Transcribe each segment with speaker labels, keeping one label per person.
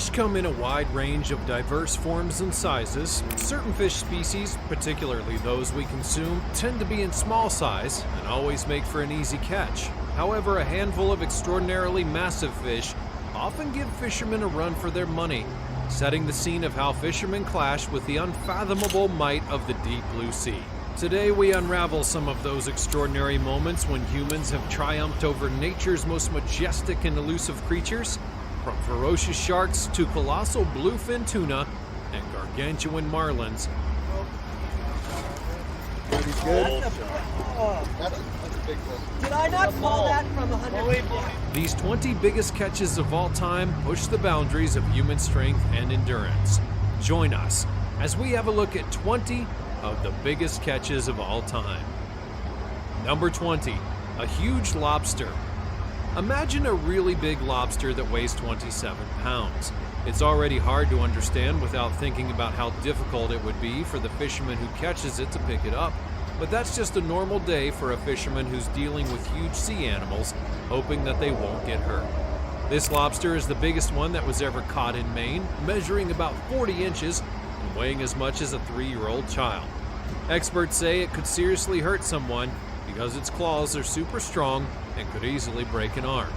Speaker 1: Fish come in a wide range of diverse forms and sizes. Certain fish species, particularly those we consume, tend to be in small size and always make for an easy catch. However, a handful of extraordinarily massive fish often give fishermen a run for their money, setting the scene of how fishermen clash with the unfathomable might of the deep blue sea. Today we unravel some of those extraordinary moments when humans have triumphed over nature's most majestic and elusive creatures, from ferocious sharks to colossal bluefin tuna and gargantuan marlins.
Speaker 2: Pretty good. That's a big one.
Speaker 3: Did I not call that from 100 feet?
Speaker 1: These 20 biggest catches of all time push the boundaries of human strength and endurance. Join us as we have a look at 20 of the biggest catches of all time. Number 20, a huge lobster. Imagine a really big lobster that weighs 27 pounds. It's already hard to understand without thinking about how difficult it would be for the fisherman who catches it to pick it up. But that's just a normal day for a fisherman who's dealing with huge sea animals, hoping that they won't get hurt. This lobster is the biggest one that was ever caught in Maine, measuring about 40 inches and weighing as much as a 3-year-old child. Experts say it could seriously hurt someone because its claws are super strong and could easily break an arm.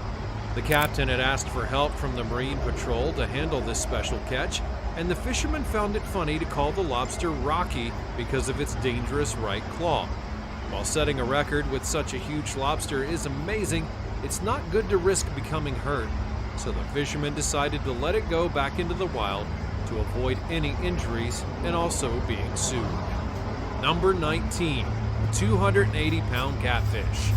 Speaker 1: The captain had asked for help from the Marine Patrol to handle this special catch, and the fisherman found it funny to call the lobster Rocky because of its dangerous right claw. While setting a record with such a huge lobster is amazing, it's not good to risk becoming hurt, so the fisherman decided to let it go back into the wild to avoid any injuries and also being sued. Number 19, 280-pound catfish.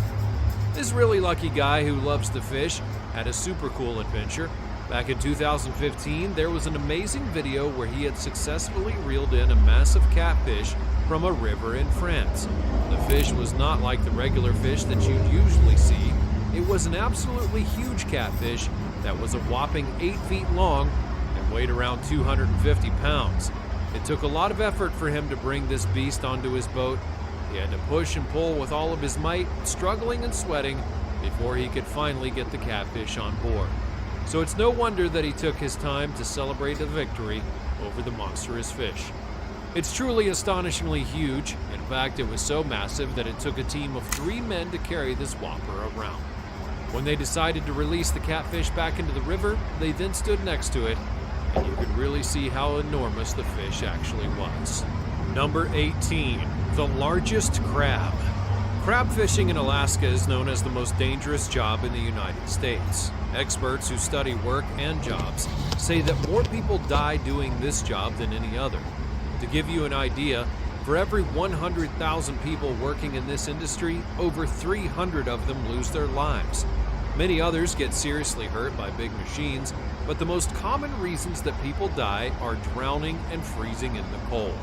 Speaker 1: This really lucky guy who loves to fish had a super cool adventure. Back in 2015, there was an amazing video where he had successfully reeled in a massive catfish from a river in France. The fish was not like the regular fish that you'd usually see. It was an absolutely huge catfish that was a whopping 8 feet long and weighed around 250 pounds. It took a lot of effort for him to bring this beast onto his boat. He had to push and pull with all of his might, struggling and sweating, before he could finally get the catfish on board. So it's no wonder that he took his time to celebrate a victory over the monstrous fish. It's truly astonishingly huge. In fact, it was so massive that it took a team of 3 men to carry this whopper around. When they decided to release the catfish back into the river, they then stood next to it, and you could really see how enormous the fish actually was. Number 18, the largest crab. Crab fishing in Alaska is known as the most dangerous job in the United States. Experts who study work and jobs say that more people die doing this job than any other. To give you an idea, for every 100,000 people working in this industry, over 300 of them lose their lives. Many others get seriously hurt by big machines, but the most common reasons that people die are drowning and freezing in the cold.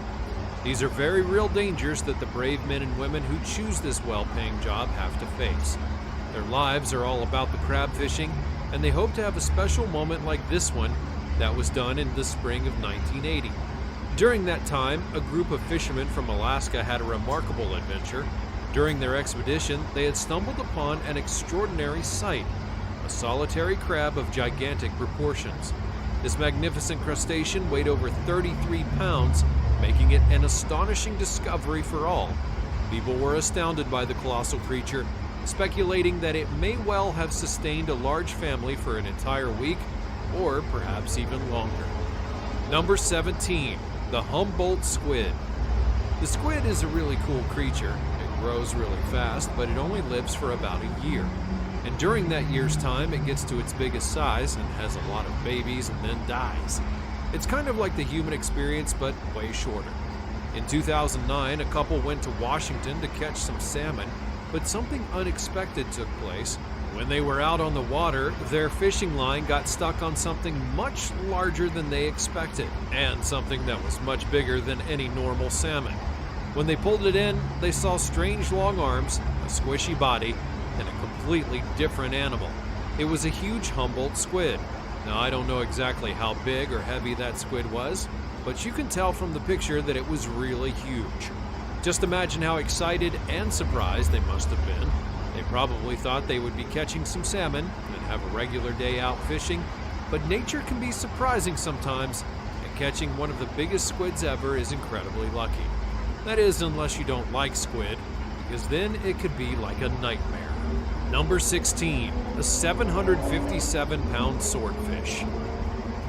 Speaker 1: These are very real dangers that the brave men and women who choose this well-paying job have to face. Their lives are all about the crab fishing, and they hope to have a special moment like this one that was done in the spring of 1980. During that time, a group of fishermen from Alaska had a remarkable adventure. During their expedition, they had stumbled upon an extraordinary sight, a solitary crab of gigantic proportions. This magnificent crustacean weighed over 33 pounds, making it an astonishing discovery for all. People were astounded by the colossal creature, speculating that it may well have sustained a large family for an entire week, or perhaps even longer. Number 17, the Humboldt squid. The squid is a really cool creature. It grows really fast, but it only lives for about a year. And during that year's time, it gets to its biggest size and has a lot of babies and then dies. It's kind of like the human experience, but way shorter. In 2009, a couple went to Washington to catch some salmon, but something unexpected took place. When they were out on the water, their fishing line got stuck on something much larger than they expected, and something that was much bigger than any normal salmon. When they pulled it in, they saw strange long arms, a squishy body, and a completely different animal. It was a huge Humboldt squid. Now, I don't know exactly how big or heavy that squid was, but you can tell from the picture that it was really huge. Just imagine how excited and surprised they must have been. They probably thought they would be catching some salmon and have a regular day out fishing, But nature can be surprising sometimes, and catching one of the biggest squids ever is incredibly lucky. That is, unless you don't like squid, because then it could be like a nightmare. Number 16, a 757-pound swordfish.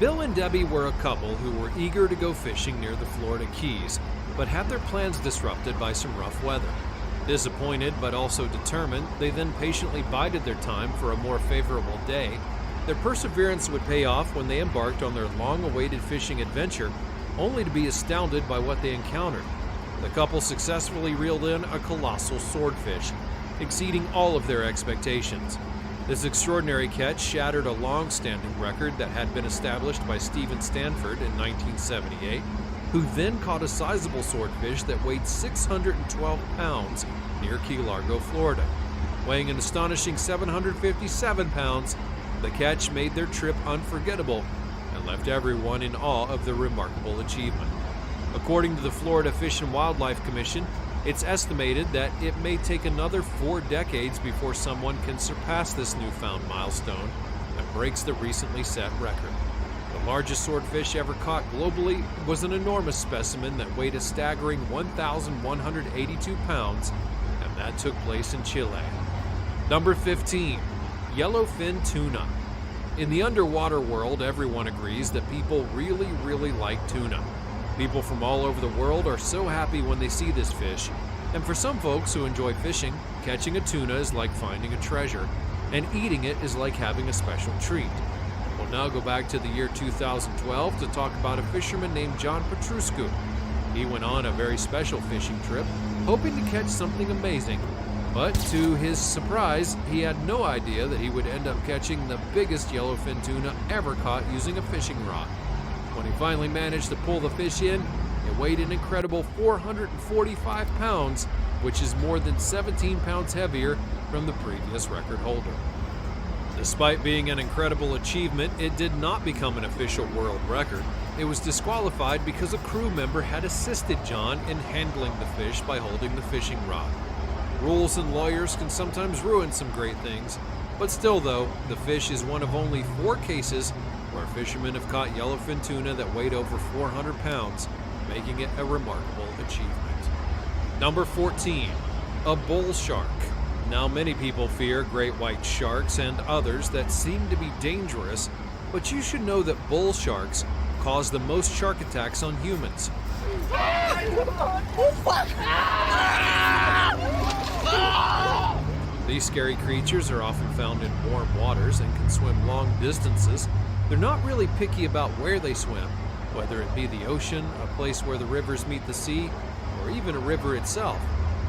Speaker 1: Bill and Debbie were a couple who were eager to go fishing near the Florida Keys, but had their plans disrupted by some rough weather. Disappointed but also determined, they then patiently bided their time for a more favorable day. Their perseverance would pay off when they embarked on their long-awaited fishing adventure, only to be astounded by what they encountered. The couple successfully reeled in a colossal swordfish, exceeding all of their expectations. This extraordinary catch shattered a long-standing record that had been established by Stephen Stanford in 1978, who then caught a sizable swordfish that weighed 612 pounds near Key Largo, Florida. Weighing an astonishing 757 pounds, the catch made their trip unforgettable and left everyone in awe of their remarkable achievement. According to the Florida Fish and Wildlife Commission, it's estimated that it may take another 4 decades before someone can surpass this newfound milestone that breaks the recently set record. The largest swordfish ever caught globally was an enormous specimen that weighed a staggering 1,182 pounds, and that took place in Chile. Number 15, yellowfin tuna. In the underwater world, everyone agrees that people really like tuna. People from all over the world are so happy when they see this fish, and for some folks who enjoy fishing, catching a tuna is like finding a treasure, and eating it is like having a special treat. We'll now go back to the year 2012 to talk about a fisherman named John Petruscu. He went on a very special fishing trip, hoping to catch something amazing, but to his surprise, he had no idea that he would end up catching the biggest yellowfin tuna ever caught using a fishing rod. When he finally managed to pull the fish in, it weighed an incredible 445 pounds, which is more than 17 pounds heavier from the previous record holder. Despite being an incredible achievement, it did not become an official world record. It was disqualified because a crew member had assisted John in handling the fish by holding the fishing rod. Rules and lawyers can sometimes ruin some great things, but still though, the fish is one of only 4 cases where fishermen have caught yellowfin tuna that weighed over 400 pounds, making it a remarkable achievement. Number 14, a bull shark. Now many people fear great white sharks and others that seem to be dangerous, but you should know that bull sharks cause the most shark attacks on humans. These scary creatures are often found in warm waters and can swim long distances. They're not really picky about where they swim, whether it be the ocean, a place where the rivers meet the sea, or even a river itself.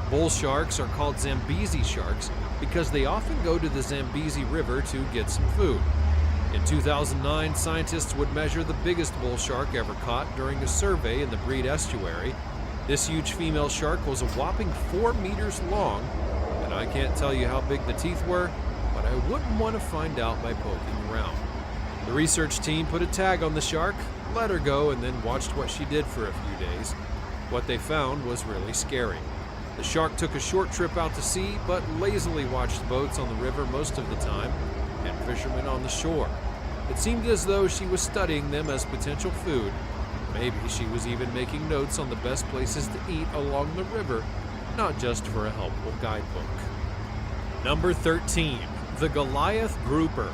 Speaker 1: Bull sharks are called Zambezi sharks because they often go to the Zambezi River to get some food. In 2009, scientists would measure the biggest bull shark ever caught during a survey in the Breed Estuary. This huge female shark was a whopping 4 meters long, and I can't tell you how big the teeth were, but I wouldn't want to find out by poking around. The research team put a tag on the shark, let her go, and then watched what she did for a few days. What they found was really scary. The shark took a short trip out to sea, but lazily watched boats on the river most of the time, and fishermen on the shore. It seemed as though she was studying them as potential food. Maybe she was even making notes on the best places to eat along the river, not just for a helpful guidebook. Number 13, the Goliath grouper.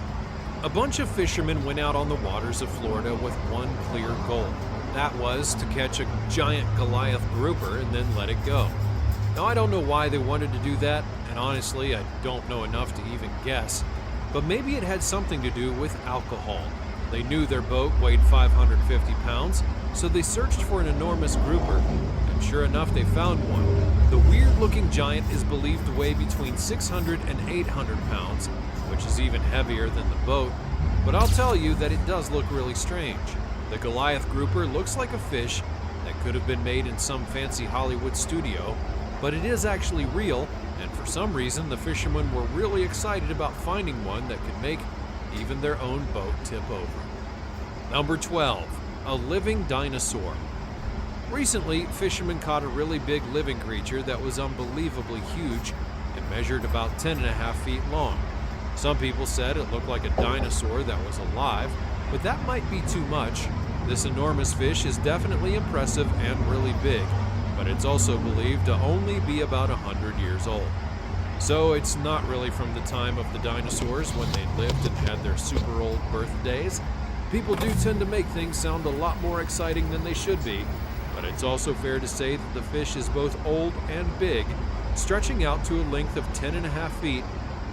Speaker 1: A bunch of fishermen went out on the waters of Florida with one clear goal. That was to catch a giant Goliath grouper and then let it go. Now I don't know why they wanted to do that, and honestly I don't know enough to even guess, but maybe it had something to do with alcohol. They knew their boat weighed 550 pounds, so they searched for an enormous grouper, and sure enough they found one. The weird-looking giant is believed to weigh between 600 and 800 pounds, which is even heavier than the boat, but I'll tell you that it does look really strange. The Goliath grouper looks like a fish that could have been made in some fancy Hollywood studio, but it is actually real, and for some reason the fishermen were really excited about finding one that could make even their own boat tip over. Number 12, a living dinosaur. Recently, fishermen caught a really big living creature that was unbelievably huge and measured about 10.5 feet long. Some people said it looked like a dinosaur that was alive, But that might be too much. This enormous fish is definitely impressive and really big, but it's also believed to only be about 100 years old. So it's not really from the time of the dinosaurs when they lived and had their super old birthdays. People do tend to make things sound a lot more exciting than they should be, but it's also fair to say that the fish is both old and big, stretching out to a length of 10.5 feet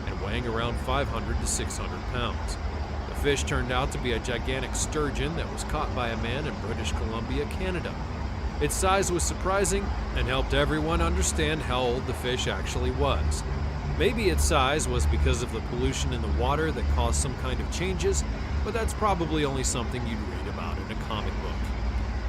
Speaker 1: and weighing around 500 to 600 pounds. The fish turned out to be a gigantic sturgeon that was caught by a man in British Columbia, Canada. Its size was surprising and helped everyone understand how old the fish actually was. Maybe its size was because of the pollution in the water that caused some kind of changes, but that's probably only something you'd read about in a comic book.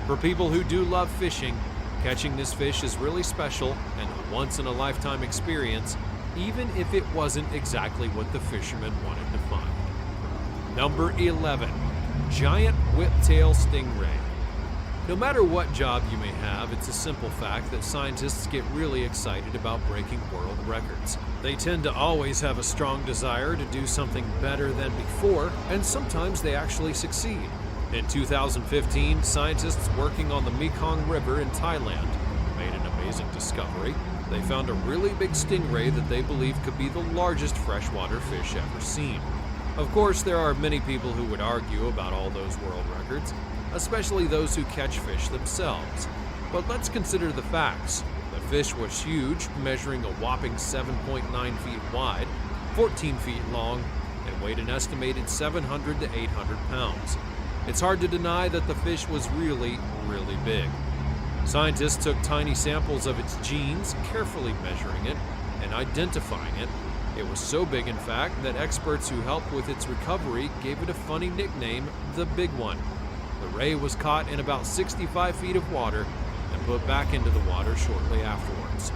Speaker 1: For people who do love fishing, catching this fish is really special and a once-in-a-lifetime experience, even if it wasn't exactly what the fishermen wanted to find. Number 11. Giant whiptail stingray. No matter what job you may have, it's a simple fact that scientists get really excited about breaking world records. They tend to always have a strong desire to do something better than before, and sometimes they actually succeed. In 2015, scientists working on the Mekong River in Thailand made an amazing discovery. They found a really big stingray that they believe could be the largest freshwater fish ever seen. Of course, there are many people who would argue about all those world records, especially those who catch fish themselves. But let's consider the facts. The fish was huge, measuring a whopping 7.9 feet wide, 14 feet long, and weighed an estimated 700 to 800 pounds. It's hard to deny that the fish was really, really big. Scientists took tiny samples of its genes, carefully measuring it and identifying it. It was so big, in fact, that experts who helped with its recovery gave it a funny nickname, the Big One. The ray was caught in about 65 feet of water and put back into the water shortly afterwards.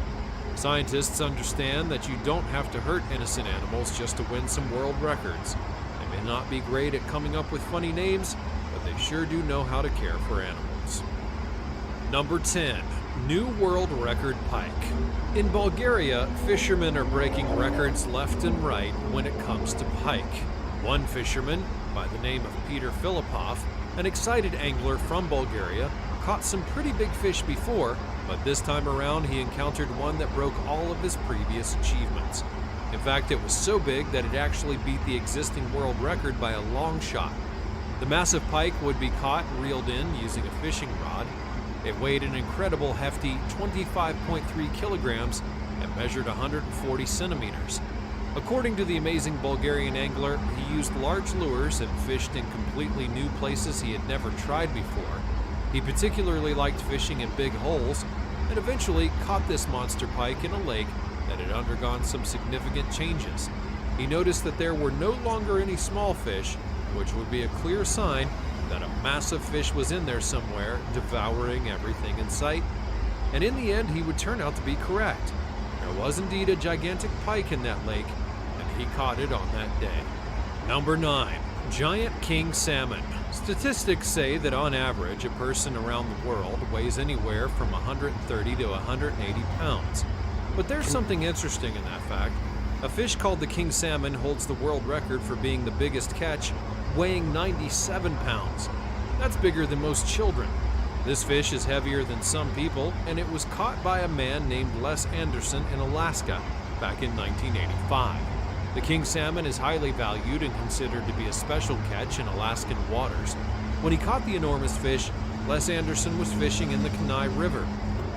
Speaker 1: Scientists understand that you don't have to hurt innocent animals just to win some world records. They may not be great at coming up with funny names, but they sure do know how to care for animals. Number 10. New world record pike. In Bulgaria, fishermen are breaking records left and right when it comes to pike. One fisherman, by the name of Peter Filipov, an excited angler from Bulgaria, caught some pretty big fish before, but this time around he encountered one that broke all of his previous achievements. In fact, it was so big that it actually beat the existing world record by a long shot. The massive pike would be caught and reeled in using a fishing rod. It weighed an incredible hefty 25.3 kilograms and measured 140 centimeters. According to the amazing Bulgarian angler, he used large lures and fished in completely new places he had never tried before. He particularly liked fishing in big holes and eventually caught this monster pike in a lake that had undergone some significant changes. He noticed that there were no longer any small fish, which would be a clear sign that a massive fish was in there somewhere, devouring everything in sight. And in the end, he would turn out to be correct. There was indeed a gigantic pike in that lake, and he caught it on that day. Number 9. Giant king salmon. Statistics say that on average, a person around the world weighs anywhere from 130 to 180 pounds. But there's something interesting in that fact. A fish called the king salmon holds the world record for being the biggest catch, weighing 97 pounds. That's bigger than most children. This fish is heavier than some people, and it was caught by a man named Les Anderson in Alaska back in 1985. The king salmon is highly valued and considered to be a special catch in Alaskan waters. When he caught the enormous fish, Les Anderson was fishing in the Kenai River.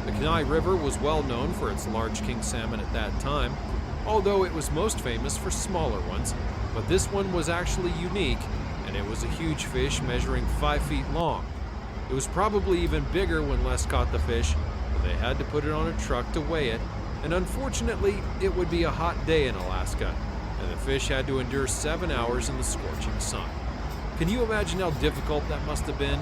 Speaker 1: The Kenai River was well known for its large king salmon at that time, although it was most famous for smaller ones, but this one was actually unique, and it was a huge fish measuring 5 feet long. It was probably even bigger when Les caught the fish, but they had to put it on a truck to weigh it, and unfortunately, it would be a hot day in Alaska, and the fish had to endure 7 hours in the scorching sun. Can you imagine how difficult that must have been?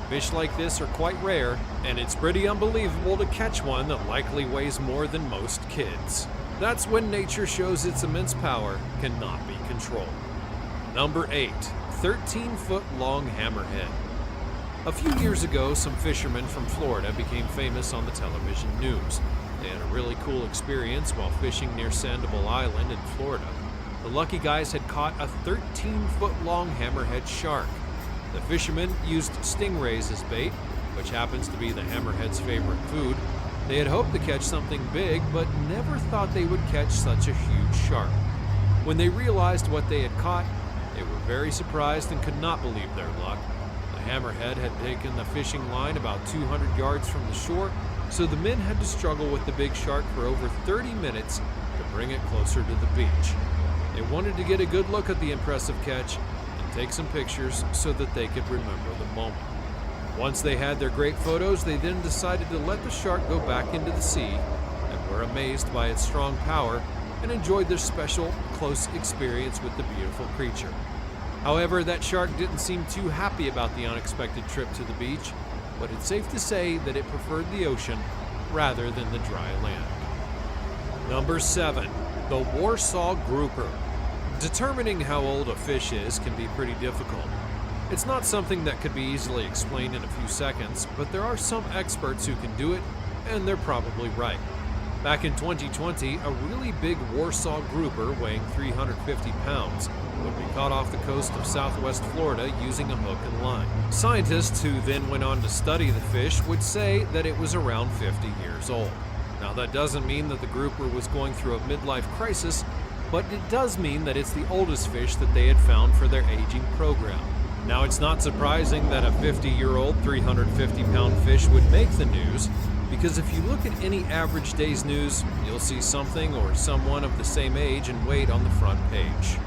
Speaker 1: Fish like this are quite rare, and it's pretty unbelievable to catch one that likely weighs more than most kids. That's when nature shows its immense power cannot be controlled. Number 8. 13-foot-long hammerhead. A few years ago, some fishermen from Florida became famous on the television news. They had a really cool experience while fishing near Sandoval Island in Florida. The lucky guys had caught a 13-foot-long hammerhead shark. The fishermen used stingrays as bait, which happens to be the hammerhead's favorite food. They had hoped to catch something big, but never thought they would catch such a huge shark. When they realized what they had caught, they were very surprised and could not believe their luck. The hammerhead had taken the fishing line about 200 yards from the shore, so the men had to struggle with the big shark for over 30 minutes to bring it closer to the beach. They wanted to get a good look at the impressive catch and take some pictures so that they could remember the moment. Once they had their great photos, they then decided to let the shark go back into the sea and were amazed by its strong power and enjoyed their special, close experience with the beautiful creature. However, that shark didn't seem too happy about the unexpected trip to the beach, but it's safe to say that it preferred the ocean rather than the dry land. Number 7. The Warsaw Grouper. Determining how old a fish is can be pretty difficult. It's not something that could be easily explained in a few seconds, but there are some experts who can do it, and they're probably right. Back in 2020, a really big Warsaw grouper weighing 350 pounds would be caught off the coast of southwest Florida using a hook and line. Scientists who then went on to study the fish would say that it was around 50 years old. Now, that doesn't mean that the grouper was going through a midlife crisis, but it does mean that it's the oldest fish that they had found for their aging program. Now, it's not surprising that a 50-year-old, 350-pound fish would make the news, because if you look at any average day's news, you'll see something or someone of the same age and weight on the front page.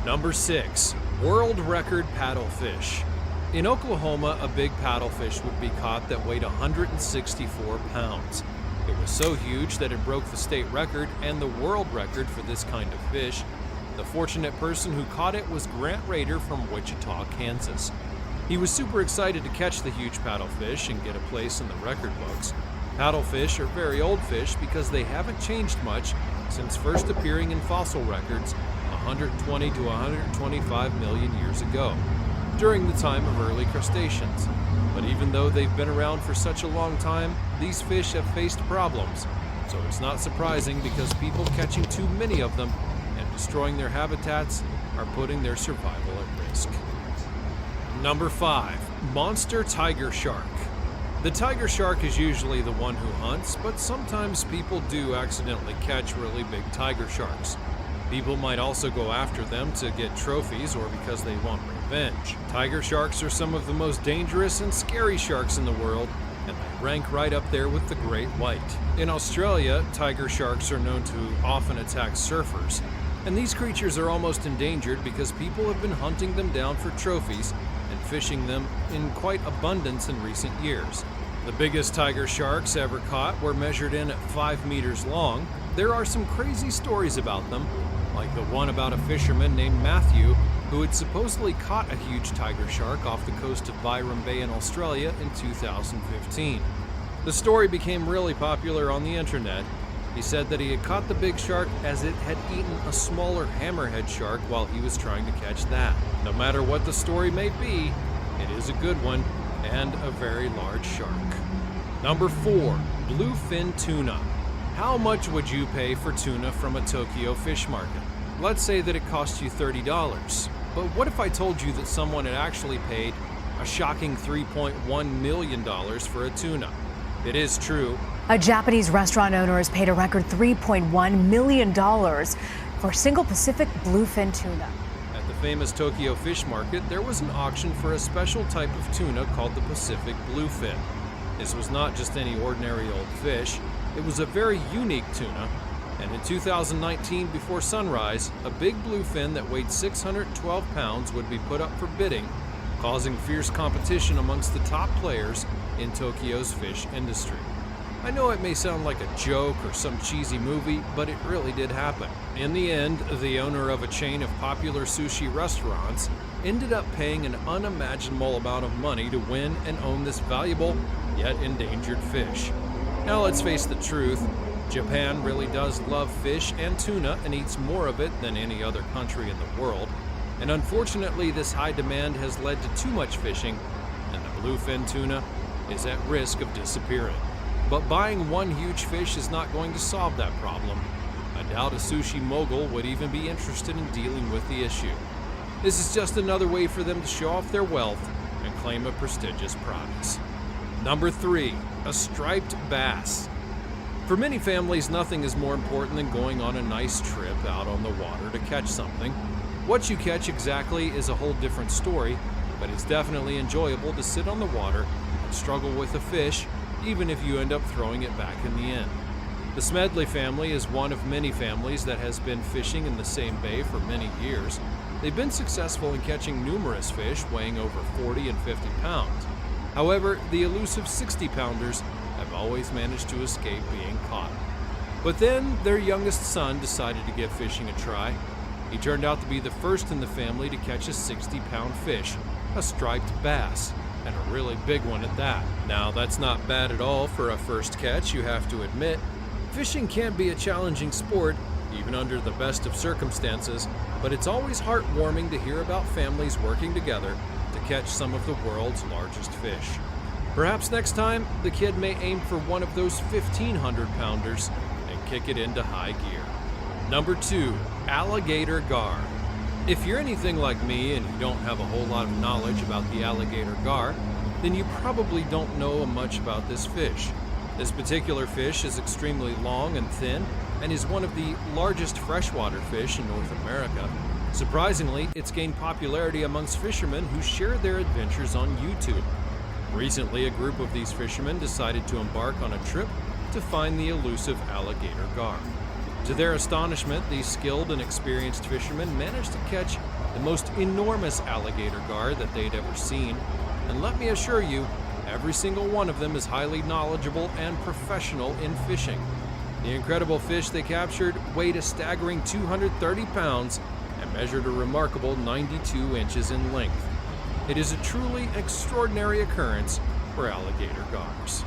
Speaker 1: Number 6. World record paddlefish. In Oklahoma, a big paddlefish would be caught that weighed 164 pounds. It was so huge that it broke the state record and the world record for this kind of fish. The fortunate person who caught it was Grant Rader from Wichita, Kansas. He was super excited to catch the huge paddlefish and get a place in the record books. Paddlefish are very old fish because they haven't changed much since first appearing in fossil records 120 to 125 million years ago, during the time of early crustaceans. But even though they've been around for such a long time, these fish have faced problems. So it's not surprising because people catching too many of them and destroying their habitats are putting their survival at risk. Number 5. Monster tiger shark. The tiger shark is usually the one who hunts, but sometimes people do accidentally catch really big tiger sharks. People might also go after them to get trophies or because they want revenge. Tiger sharks are some of the most dangerous and scary sharks in the world, and they rank right up there with the great white. In Australia, tiger sharks are known to often attack surfers, and these creatures are almost endangered because people have been hunting them down for trophies and fishing them in quite abundance in recent years. The biggest tiger sharks ever caught were measured in at 5 meters long. There are some crazy stories about them, like the one about a fisherman named Matthew who had supposedly caught a huge tiger shark off the coast of Byron Bay in Australia in 2015. The story became really popular on the internet. He said that he had caught the big shark as it had eaten a smaller hammerhead shark while he was trying to catch that. No matter what the story may be, it is a good one and a very large shark. Number 4. Bluefin tuna. How much would you pay for tuna from a Tokyo fish market? Let's say that it cost you $30. But what if I told you that someone had actually paid a shocking $3.1 million for a tuna? It is true.
Speaker 4: A Japanese restaurant owner has paid a record $3.1 million for single Pacific bluefin tuna.
Speaker 1: At the famous Tokyo fish market, there was an auction for a special type of tuna called the Pacific bluefin. This was not just any ordinary old fish. It was a very unique tuna, and in 2019, before sunrise, a big bluefin that weighed 612 pounds would be put up for bidding, causing fierce competition amongst the top players in Tokyo's fish industry. I know it may sound like a joke or some cheesy movie, but it really did happen. In the end, the owner of a chain of popular sushi restaurants ended up paying an unimaginable amount of money to win and own this valuable yet endangered fish. Now let's face the truth, Japan really does love fish and tuna and eats more of it than any other country in the world. And unfortunately, this high demand has led to too much fishing, and the bluefin tuna is at risk of disappearing. But buying one huge fish is not going to solve that problem. I doubt a sushi mogul would even be interested in dealing with the issue. This is just another way for them to show off their wealth and claim a prestigious prize. Number 3, a striped bass. For many families, nothing is more important than going on a nice trip out on the water to catch something. What you catch exactly is a whole different story, but it's definitely enjoyable to sit on the water and struggle with a fish, even if you end up throwing it back in the end. The Smedley family is one of many families that has been fishing in the same bay for many years. They've been successful in catching numerous fish weighing over 40 and 50 pounds. However, the elusive 60-pounders have always managed to escape being caught. But then their youngest son decided to give fishing a try. He turned out to be the first in the family to catch a 60-pound fish, a striped bass, and a really big one at that. Now, that's not bad at all for a first catch, you have to admit. Fishing can be a challenging sport, even under the best of circumstances, but it's always heartwarming to hear about families working together to catch some of the world's largest fish. Perhaps next time, the kid may aim for one of those 1,500-pounders and kick it into high gear. Number 2, alligator gar. If you're anything like me and you don't have a whole lot of knowledge about the alligator gar, then you probably don't know much about this fish. This particular fish is extremely long and thin and is one of the largest freshwater fish in North America. Surprisingly, it's gained popularity amongst fishermen who share their adventures on YouTube. Recently, a group of these fishermen decided to embark on a trip to find the elusive alligator gar. To their astonishment, these skilled and experienced fishermen managed to catch the most enormous alligator gar that they'd ever seen. And let me assure you, every single one of them is highly knowledgeable and professional in fishing. The incredible fish they captured weighed a staggering 230 pounds and measured a remarkable 92 inches in length. It is a truly extraordinary occurrence for alligator gars.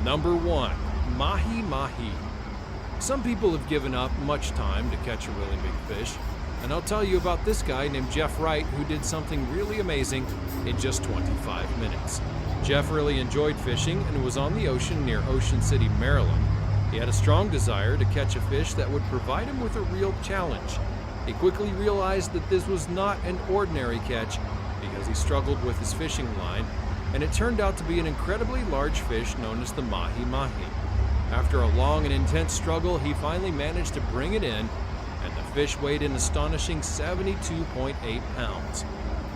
Speaker 1: Number 1, mahi-mahi. Some people have given up much time to catch a really big fish, and I'll tell you about this guy named Jeff Wright who did something really amazing in just 25 minutes. Jeff really enjoyed fishing and was on the ocean near Ocean City, Maryland. He had a strong desire to catch a fish that would provide him with a real challenge. He quickly realized that this was not an ordinary catch because he struggled with his fishing line, and it turned out to be an incredibly large fish known as the mahi-mahi. After a long and intense struggle, he finally managed to bring it in, and the fish weighed an astonishing 72.8 pounds.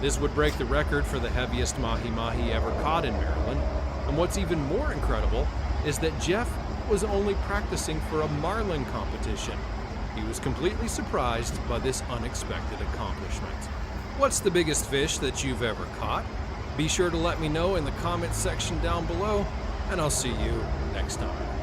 Speaker 1: This would break the record for the heaviest mahi-mahi ever caught in Maryland, and what's even more incredible is that Jeff was only practicing for a marlin competition. He was completely surprised by this unexpected accomplishment. What's the biggest fish that you've ever caught? Be sure to let me know in the comments section down below, and I'll see you next time.